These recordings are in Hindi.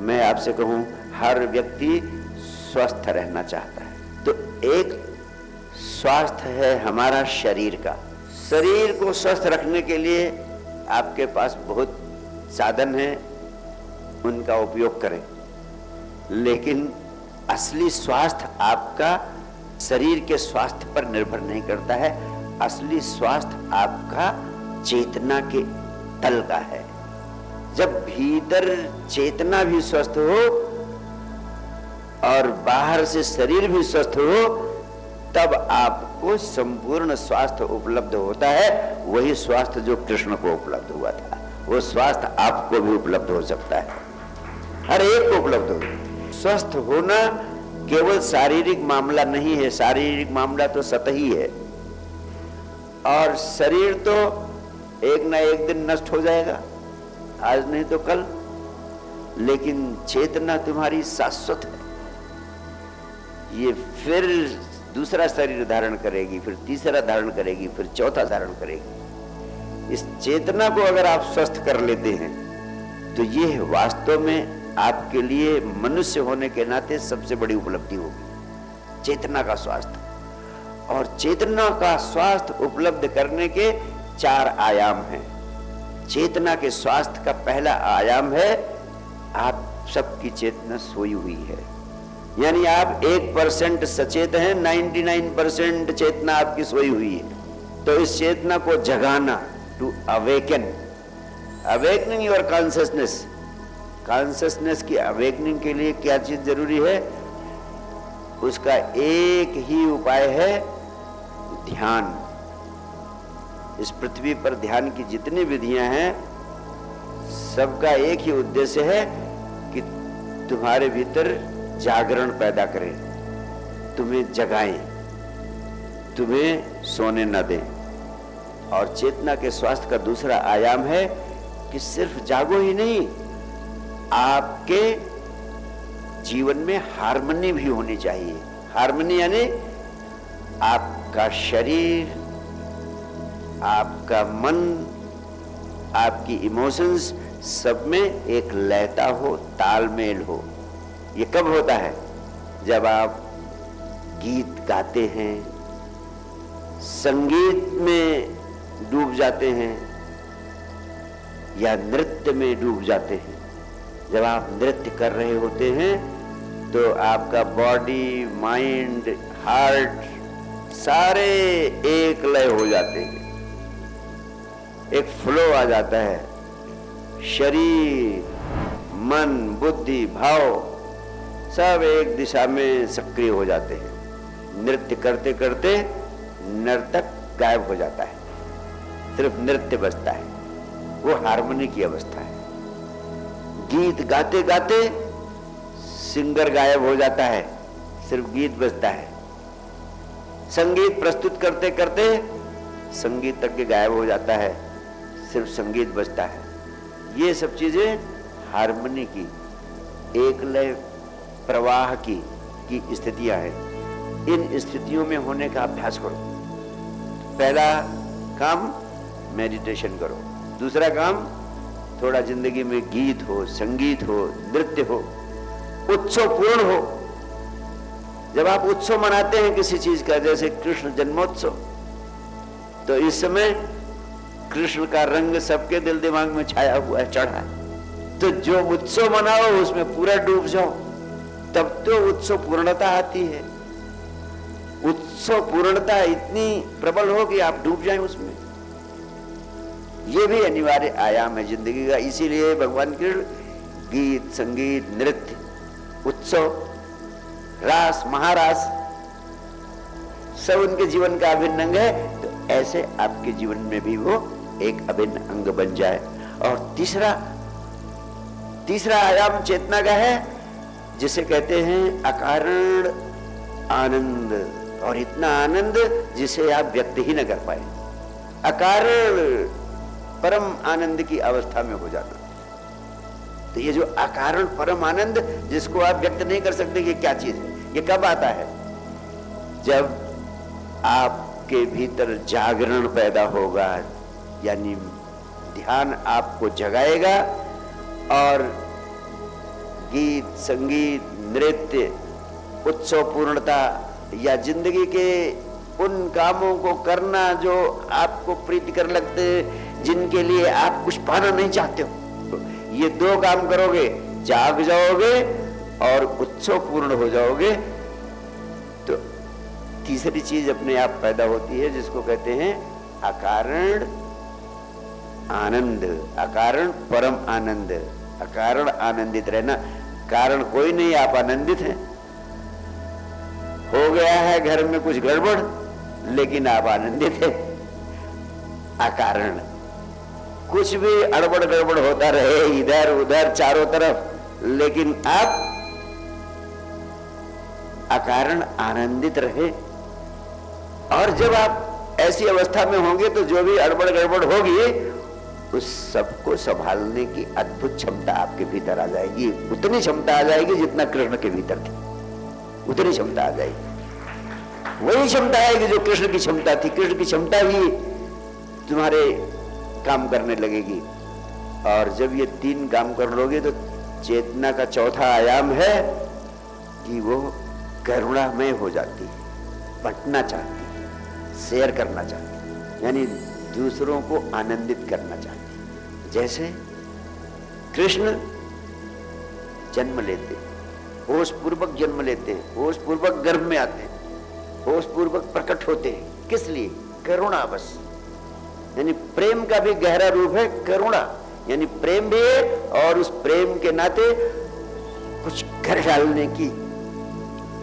मैं आपसे कहूं, हर व्यक्ति स्वस्थ रहना चाहता है। तो एक स्वास्थ्य है हमारा शरीर का। शरीर को स्वस्थ रखने के लिए आपके पास बहुत साधन है, उनका उपयोग करें। लेकिन असली स्वास्थ्य आपका शरीर के स्वास्थ्य पर निर्भर नहीं करता है। असली स्वास्थ्य आपका चेतना के तल का है। जब भीतर चेतना भी स्वस्थ हो और बाहर से शरीर भी स्वस्थ हो, तब आपको संपूर्ण स्वास्थ्य उपलब्ध होता है। वही स्वास्थ्य जो कृष्ण को उपलब्ध हुआ था, वो स्वास्थ्य आपको भी उपलब्ध हो सकता है, हर एक को उपलब्ध हो। स्वस्थ होना केवल शारीरिक मामला नहीं है, शारीरिक मामला तो सतही है, और शरीर तो एक ना एक दिन नष्ट हो जाएगा, आज नहीं तो कल। लेकिन चेतना तुम्हारी शाश्वत है। ये फिर दूसरा शरीर धारण करेगी, फिर तीसरा धारण करेगी, फिर चौथा धारण करेगी। इस चेतना को अगर आप स्वस्थ कर लेते हैं तो ये वास्तव में आपके लिए मनुष्य होने के नाते सबसे बड़ी उपलब्धि होगी, चेतना का स्वास्थ्य। और चेतना का स्वास्थ्य उपलब्ध करने के 4 आयाम हैं। चेतना के स्वास्थ्य का पहला आयाम है, आप सबकी चेतना सोई हुई है। यानी आप 1% सचेत हैं, 99% चेतना आपकी सोई हुई है। तो इस चेतना को जगाना, to awaken, awakening your consciousness. Consciousness की अवेकनिंग के लिए क्या चीज जरूरी है? उसका एक ही उपाय है, ध्यान। इस पृथ्वी पर ध्यान की जितनी विधियां हैं, सबका एक ही उद्देश्य है कि तुम्हारे भीतर जागरण पैदा करें, तुम्हें जगाएं, तुम्हें सोने न दें। और चेतना के स्वास्थ्य का दूसरा आयाम है कि सिर्फ जागो ही नहीं, आपके जीवन में हार्मनी भी होनी चाहिए। हार्मनी यानी आपका शरीर, आपका मन, आपकी इमोशंस सब में एक लयता हो, तालमेल हो। ये कब होता है? जब आप गीत गाते हैं, संगीत में डूब जाते हैं या नृत्य में डूब जाते हैं। जब आप नृत्य कर रहे होते हैं तो आपका बॉडी, माइंड, हार्ट सारे एक लय हो जाते हैं, एक फ्लो आ जाता है। शरीर, मन, बुद्धि, भाव सब एक दिशा में सक्रिय हो जाते हैं। नृत्य करते करते नर्तक गायब हो जाता है, सिर्फ नृत्य बजता है, वो हार्मनी की अवस्था है। गीत गाते गाते सिंगर गायब हो जाता है, सिर्फ गीत बजता है। संगीत प्रस्तुत करते करते संगीतज्ञ गायब हो जाता है, सिर्फ संगीत बजता है। ये सब चीजें हार्मनी की, एक लय प्रवाह की स्थितियां हैं। इन स्थितियों में होने का अभ्यास करो। पहला काम मेडिटेशन करो, दूसरा काम थोड़ा जिंदगी में गीत हो, संगीत हो, नृत्य हो, उत्सव पूर्ण हो। जब आप उत्सव मनाते हैं किसी चीज का, जैसे कृष्ण जन्मोत्सव, तो इस समय कृष्ण का रंग सबके दिल दिमाग में छाया हुआ है, चढ़ा है। तो जो उत्सव मनाओ उसमें पूरा डूब जाओ, तब तो उत्सव पूर्णता आती है। उत्सव पूर्णता इतनी प्रबल हो कि आप डूब जाएं उसमें। ये भी अनिवार्य आयाम है जिंदगी का। इसीलिए भगवान कृष्ण गीत, संगीत, नृत्य, उत्सव, रास, महारास सब उनके जीवन का अभिन्न अंग है। तो ऐसे आपके जीवन में भी वो एक अभिन्न अंग बन जाए। और तीसरा आयाम चेतना का है, जिसे कहते हैं अकारण आनंद। और इतना आनंद जिसे आप व्यक्त ही न कर पाए, अकारण परम आनंद की अवस्था में हो जाना। तो ये जो अकारण परम आनंद, जिसको आप व्यक्त नहीं कर सकते कि क्या चीज है, ये कब आता है? जब आपके भीतर जागरण पैदा होगा, यानी ध्यान आपको जगाएगा और गीत, संगीत, नृत्य, उत्सव पूर्णता या जिंदगी के उन कामों को करना जो आपको प्रीतिकर लगते, जिनके लिए आप कुछ पाना नहीं चाहते हो, ये दो काम करोगे, जाग जाओगे और उत्सव पूर्ण हो जाओगे, तो तीसरी चीज अपने आप पैदा होती है जिसको कहते हैं अकारण आनंद, अकारण परम आनंद। अकारण आनंदित रहना, कारण कोई नहीं, आप आनंदित हैं। हो गया है घर में कुछ गड़बड़, लेकिन आप आनंदित हैं। अकारण कुछ भी अड़बड़ गड़बड़ होता रहे इधर उधर चारों तरफ, लेकिन आप अकारण आनंदित रहे। और जब आप ऐसी अवस्था में होंगे तो जो भी अड़बड़ गड़बड़ होगी उस सबको संभालने की अद्भुत क्षमता आपके भीतर आ जाएगी। उतनी क्षमता आ जाएगी जितना कृष्ण के भीतर थी, उतनी क्षमता आ जाएगी। वही क्षमता आएगी जो कृष्ण की क्षमता थी। कृष्ण की क्षमता ही तुम्हारे काम करने लगेगी। और जब ये तीन काम कर लोगे तो चेतना का चौथा आयाम है कि वो करुणामय हो जाती है, बंटना चाहती है, शेयर करना चाहती है, यानी दूसरों को आनंदित करना चाहती है। जैसे कृष्ण जन्म लेते, होश पूर्वक जन्म लेते हैं, होश पूर्वक गर्भ में आते हैं, होश पूर्वक प्रकट होते हैं। किस लिए? करुणा बस। यानी प्रेम का भी गहरा रूप है करुणा, यानी प्रेम भी है और उस प्रेम के नाते कुछ कर डालने की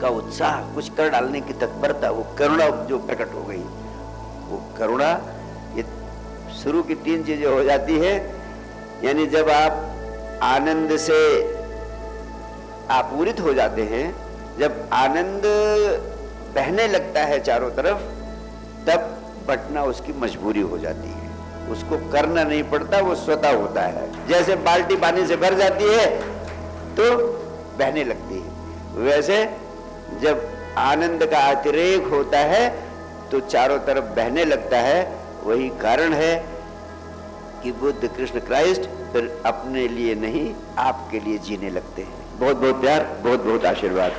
का उत्साह, कुछ कर डालने की तत्परता, वो करुणा जो प्रकट हो गई, वो करुणा। ये शुरू की तीन चीजें हो जाती है। यानी जब आप आनंद से आपूरित हो जाते हैं, जब आनंद बहने लगता है चारों तरफ, तब बटना उसकी मजबूरी हो जाती है। उसको करना नहीं पड़ता, वो स्वतः होता है। जैसे बाल्टी पानी से भर जाती है तो बहने लगती है, वैसे जब आनंद का अतिरेक होता है तो चारों तरफ बहने लगता है। वही कारण है कि बुद्ध कृष्ण क्राइस्ट फिर अपने लिए नहीं आपके लिए जीने लगते हैं। बहुत बहुत प्यार, बहुत बहुत आशीर्वाद।